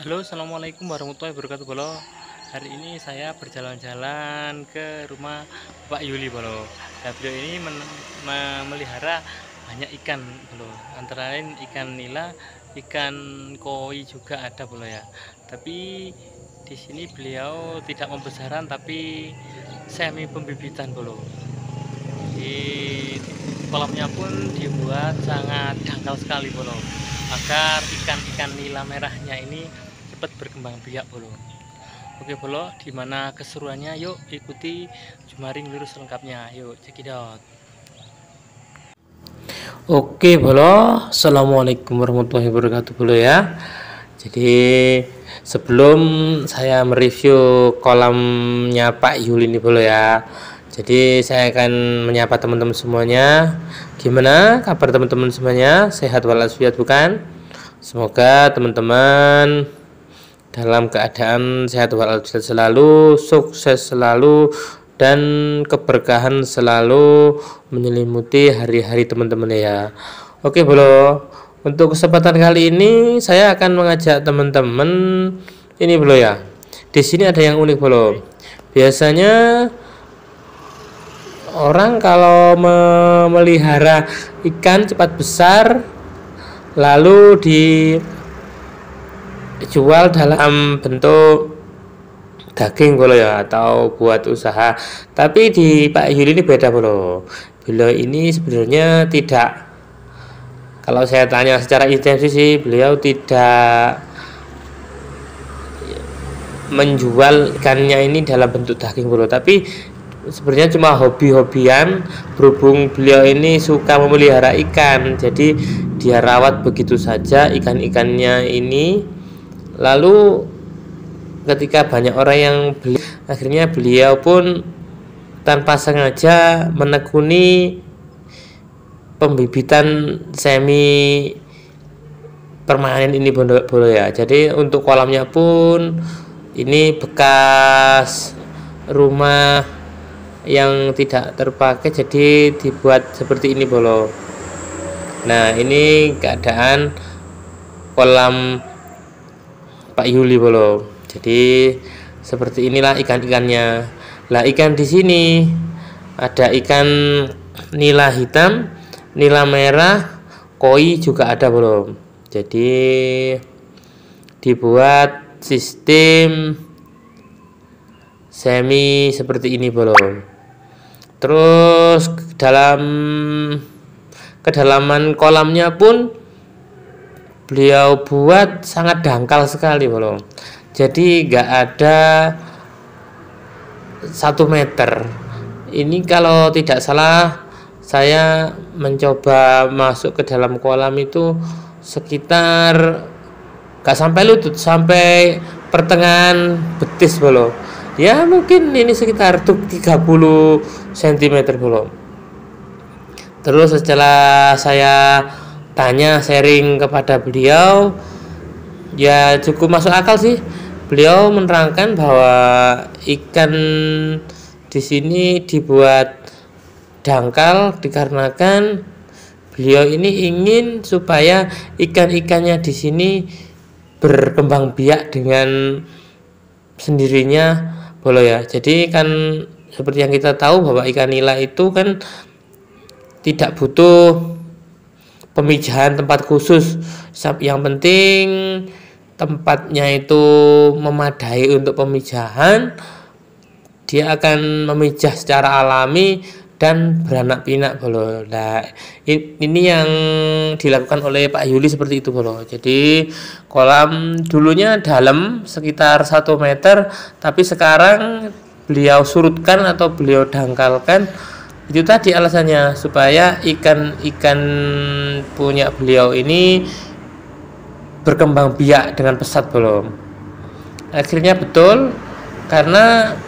Halo, assalamualaikum warahmatullahi wabarakatuh, Bolo. Hari ini saya berjalan-jalan ke rumah Pak Yuli, Bolo. Nah, beliau ini memelihara banyak ikan, Bolo. Antara lain ikan nila, ikan koi juga ada, Bolo ya. Tapi di sini beliau tidak pembesaran, tapi semi pembibitan, Bolo. Di kolamnya pun dibuat sangat dangkal sekali, Bolo, agar ikan-ikan nila merahnya ini cepat berkembang biak, Bolo. Oke, Bolo, dimana keseruannya? Yuk ikuti Jumaring lurus lengkapnya. Yuk check it out. Oke, Bolo, assalamualaikum warahmatullahi wabarakatuh, Bolo ya. Jadi sebelum saya mereview kolamnya Pak Yuli ini, Bolo ya, jadi saya akan menyapa teman-teman semuanya. Gimana kabar teman-teman semuanya? Sehat walafiat bukan? Semoga teman-teman dalam keadaan sehat walafiat selalu, sukses selalu, dan keberkahan selalu menyelimuti hari-hari teman-teman ya. Oke, Bro. Untuk kesempatan kali ini saya akan mengajak teman-teman ini, Bro ya. Di sini ada yang unik, Bro. Biasanya orang kalau memelihara ikan cepat besar lalu dijual dalam bentuk daging, Bro ya, atau buat usaha. Tapi di Pak Yuli ini beda, Bro. Beliau ini sebenarnya tidak, kalau saya tanya secara intensif sih, beliau tidak menjual ikannya ini dalam bentuk daging, Bro. Tapi sebenarnya cuma hobi-hobian, berhubung beliau ini suka memelihara ikan, jadi dia rawat begitu saja ikan-ikannya ini. Lalu ketika banyak orang yang beli, akhirnya beliau pun tanpa sengaja menekuni pembibitan semi permanen ini, Bolo ya. Jadi untuk kolamnya pun ini bekas rumah yang tidak terpakai, jadi dibuat seperti ini, Bolo. Nah, ini keadaan kolam Pak Yuli, Bolo. Jadi seperti inilah ikan-ikannya. Lah, ikan di sini ada ikan nila hitam, nila merah, koi juga ada, Bolo. Jadi dibuat sistem semi seperti ini, Bolo. Terus dalam kedalaman kolamnya pun beliau buat sangat dangkal sekali, Bolo. Jadi nggak ada 1 meter. Ini kalau tidak salah saya mencoba masuk ke dalam kolam itu sekitar nggak sampai lutut, sampai pertengahan betis, Bolo. Ya mungkin ini sekitar 30 cm, Bolo. Terus setelah saya tanya sharing kepada beliau, ya cukup masuk akal sih. Beliau menerangkan bahwa ikan di sini dibuat dangkal dikarenakan beliau ini ingin supaya ikan-ikannya di sini berkembang biak dengan sendirinya, Bolo ya. Jadi kan seperti yang kita tahu bahwa ikan nila itu kan tidak butuh pemijahan tempat khusus. Yang penting tempatnya itu memadai untuk pemijahan, dia akan memijah secara alami dan beranak pinak, Bolo. Nah, ini yang dilakukan oleh Pak Yuli seperti itu, Bolo. Jadi kolam dulunya dalam sekitar 1 meter, tapi sekarang beliau surutkan atau beliau dangkalkan. Itu tadi alasannya, supaya ikan-ikan punya beliau ini berkembang biak dengan pesat, Bolo. Akhirnya betul, karena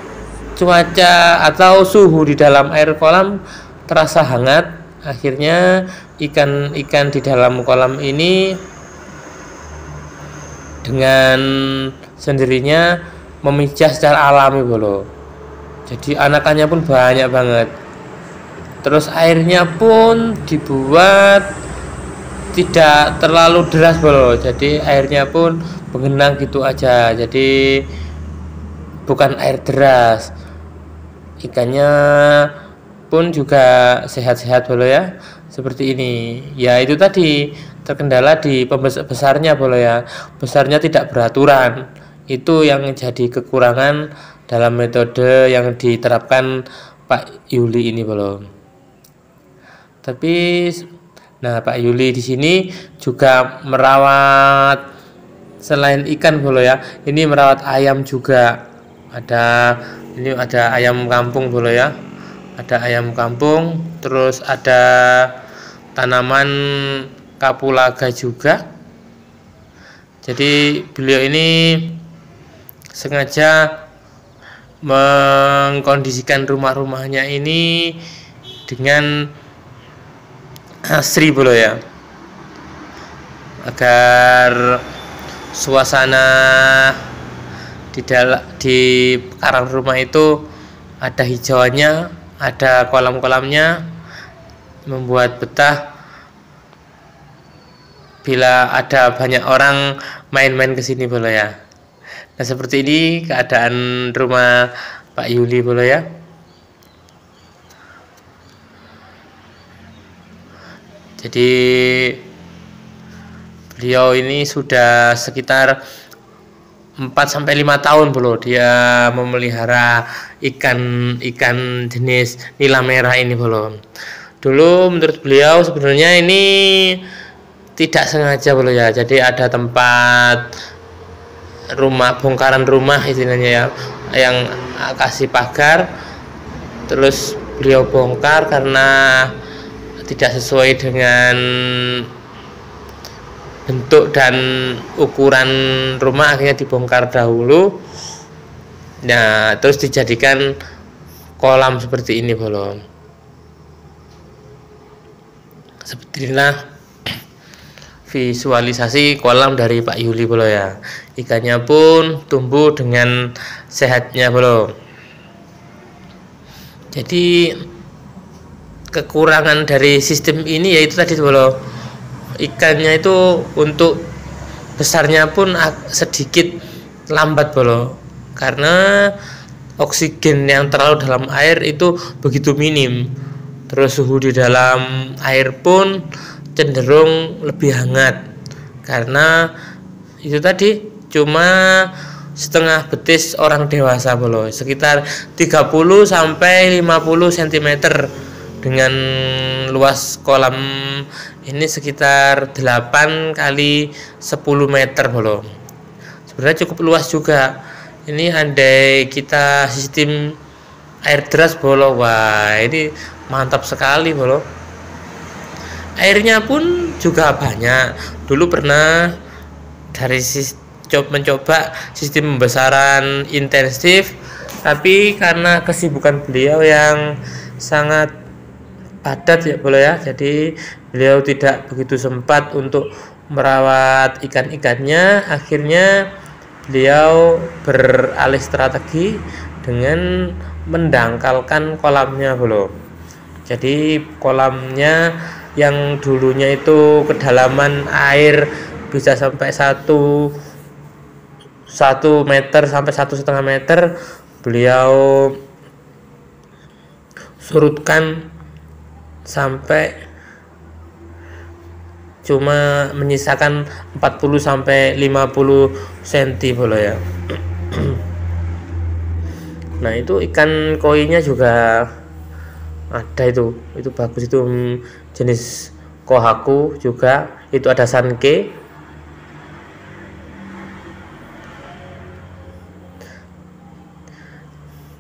cuaca atau suhu di dalam air kolam terasa hangat, akhirnya ikan-ikan di dalam kolam ini dengan sendirinya memijah secara alami, Bolo. Jadi anakannya pun banyak banget. Terus airnya pun dibuat tidak terlalu deras bro, jadi airnya pun menggenang gitu aja, jadi bukan air deras. Ikannya pun juga sehat-sehat bro ya, seperti ini ya. Itu tadi terkendala di pembesarnya bro ya, besarnya tidak beraturan, itu yang jadi kekurangan dalam metode yang diterapkan Pak Yuli ini bro. Tapi nah, Pak Yuli di sini juga merawat selain ikan bro ya, ini merawat ayam juga. Ini ada ayam kampung bro ya. Ada ayam kampung, terus ada tanaman kapulaga juga. Jadi beliau ini sengaja mengkondisikan rumah-rumahnya ini dengan asri bro ya, agar suasana di pekarangan rumah itu ada hijauannya, ada kolam-kolamnya, membuat betah bila ada banyak orang main-main ke sini bro ya. Nah, seperti ini keadaan rumah Pak Yuli bro ya. Jadi beliau ini sudah sekitar 4 sampai 5 tahun bro dia memelihara ikan jenis nila merah ini bro. Dulu menurut beliau sebenarnya ini tidak sengaja bro ya. Jadi ada tempat bongkaran rumah istilahnya ya, yang kasih pagar, terus beliau bongkar karena tidak sesuai dengan bentuk dan ukuran rumah, akhirnya dibongkar dahulu. Nah, terus dijadikan kolam seperti ini bro. Seperti inilah visualisasi kolam dari Pak Yuli bro ya. Ikannya pun tumbuh dengan sehatnya bro. Jadi kekurangan dari sistem ini yaitu tadi bro, ikannya itu untuk besarnya pun sedikit lambat bro, karena oksigen yang terlalu dalam air itu begitu minim. Terus suhu di dalam air pun cenderung lebih hangat, karena itu tadi cuma setengah betis orang dewasa bro, sekitar 30 sampai 50 cm, dengan luas kolam ini sekitar 8 kali 10 meter bro. Sebenarnya cukup luas juga. Ini andai kita sistem air deras bro, wah ini mantap sekali bro. Airnya pun juga banyak. Dulu pernah mencoba sistem pembesaran intensif, tapi karena kesibukan beliau yang sangat padat ya bro ya, jadi beliau tidak begitu sempat untuk merawat ikan-ikannya. Akhirnya beliau beralih strategi dengan mendangkalkan kolamnya bro. Jadi kolamnya yang dulunya itu kedalaman air bisa sampai 1 meter sampai 1,5 meter, beliau surutkan sampai cuma menyisakan 40 sampai 50 cm bro ya. Nah, itu ikan koinya juga ada, itu bagus, itu jenis kohaku juga, itu ada sanke.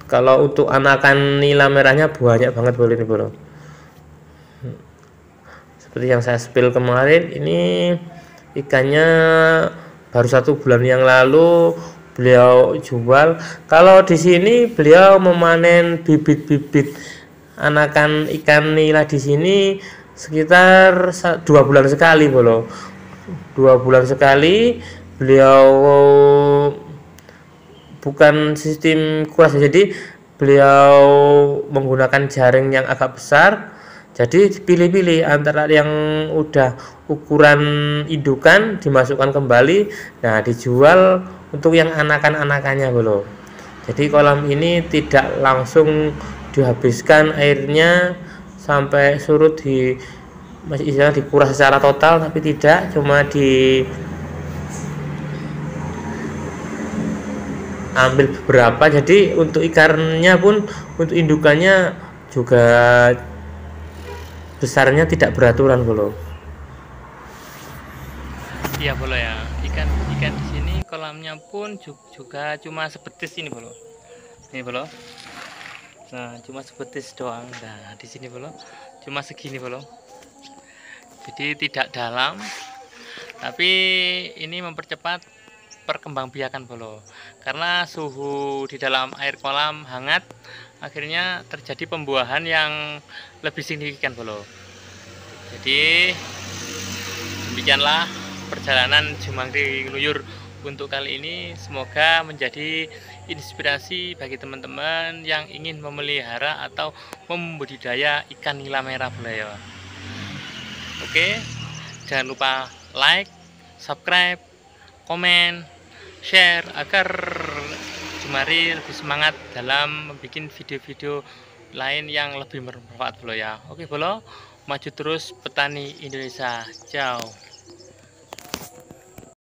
Kalau untuk anakan nila merahnya banyak banget bro ini bro. Seperti yang saya spill kemarin, ini ikannya baru 1 bulan yang lalu beliau jual. Kalau di sini beliau memanen bibit-bibit anakan ikan nila di sini sekitar 2 bulan sekali bro. 2 bulan sekali beliau, bukan sistem kuas, jadi beliau menggunakan jaring yang agak besar. Jadi pilih-pilih antara yang udah ukuran indukan dimasukkan kembali, nah dijual untuk yang anakan-anakannya belum. Jadi kolam ini tidak langsung dihabiskan airnya sampai surut, di masih istilah dikuras secara total, tapi tidak, cuma diambil beberapa. Jadi untuk ikannya pun, untuk indukannya juga besarnya tidak beraturan bro. Iya bro ya, ikan di sini kolamnya pun juga cuma sebetis ini bro. Ini bro. Nah, cuma sebetis doang. Nah, di sini bro, cuma segini bro. Jadi tidak dalam, tapi ini mempercepat perkembangbiakan bro. Karena suhu di dalam air kolam hangat, akhirnya terjadi pembuahan yang lebih signifikan bro. Jadi demikianlah perjalanan Jumangkri Ngluyur untuk kali ini. Semoga menjadi inspirasi bagi teman-teman yang ingin memelihara atau membudidaya ikan nila merah bro ya. Oke, jangan lupa like, subscribe, komen, share agar Jumari lebih semangat dalam membuat video-video lain yang lebih bermanfaat bro ya. Oke bro, maju terus petani Indonesia. Ciao.